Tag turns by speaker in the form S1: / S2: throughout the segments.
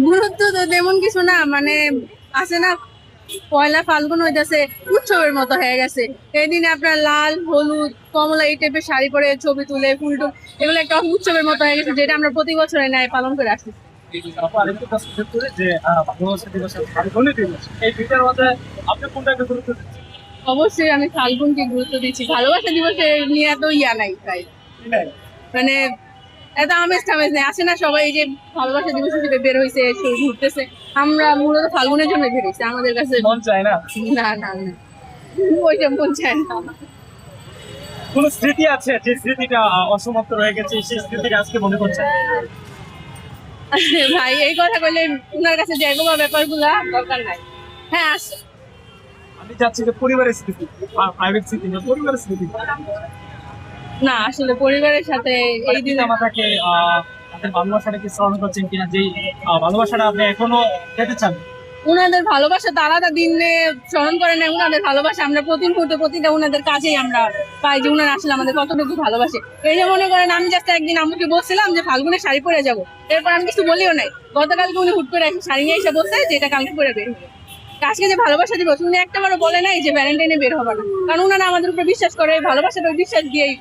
S1: গুরুত্ব তো তেমন কিছু না, মানে আছে না, পয়লা ফাল্গুন হইতেছে উৎসবের মতো হয়ে গেছে। এই দিনে আপনার লাল হলুদ কমলা এই টাইপের শাড়ি পরে ছবি তুলে ফুল টুল, এগুলো একটা উৎসবের মতো হয়ে গেছে, যেটা আমরা প্রতি বছরের ন্যায় পালন করে আসছি।
S2: আপু আরেকটু প্রশ্ন করি যে ভালোবাসা দিবস আর ফাল্গুনী দিবস এই দুইটার মধ্যে আপনি কোনটাকে গুরুত্ব দিচ্ছেন?
S1: অবশ্যই আমি ফাল্গুনকে গুরুত্ব দিচ্ছি, ভালোবাসা দিবসে নিয়ে এত ইয়া নাই তাই,
S2: হ্যাঁ,
S1: মানে এত আমেজ টামেজ নেই। আসে না সবাই এই যে ভালোবাসা দিবস হিসেবে বের হয়েছে, ঘুরতেছে, আমরা মূলত ফাল্গুনের জন্য বের হয়েছি, আমাদের কাছে
S2: মন চায় না।
S1: না না না, ওইটা মন চায় না।
S2: কোন স্মৃতি আছে যে স্মৃতিটা অসমাপ্ত রয়ে গেছে, সেই স্মৃতিটা আজকে মনে করছেন?
S1: ভাই এই কথা বললে উনার কাছে যাইবো বা ব্যাপারগুলা দরকার নাই। হ্যাঁ আসে।
S2: আমি চাচ্ছি যে পরিবারের স্মৃতি, প্রাইভেট স্মৃতি না, পরিবারের স্মৃতি।
S1: না আসলে পরিবারের সাথে এই দিনে
S2: পিতা মাতাকে তাদের ভালোবাসাটাকে স্মরণ করছেন কিনা, যেই ভালোবাসাটা আপনি এখনো পেতে চান?
S1: উনাদের ভালোবাসা তো আলাদা দিনে স্মরণ করে না, উনাদের ভালোবাসা আমরা প্রতি মুহূর্তে প্রতিটা উনাদের কাজেই আমরা পাই যে উনারা আসলে আমাদের কতটুকু ভালোবাসে। এই যে মনে করেন আমি জাস্ট একদিন আম্মুকে বলছিলাম যে ফাল্গুনে শাড়ি পরে যাবো, এরপর আমি কিছু বলিও নাই, গতকালকে উনি হুট করে একটা শাড়ি নিয়ে এসে বলছে যে এটা কালকে পরে বের হবে। আজকে যে ভালোবাসা দিবস উনি একটা বারও বলে নাই যে ভ্যালেন্টাইনে বের হবে না, কারণ উনারা আমাদের উপর বিশ্বাস করে, ভালোবাসার উপর বিশ্বাস দিয়েই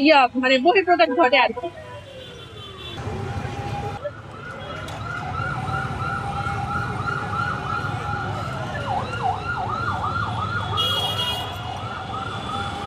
S1: ইয়া মানে বহিঃপ্রকাশ ঘটে আর কি।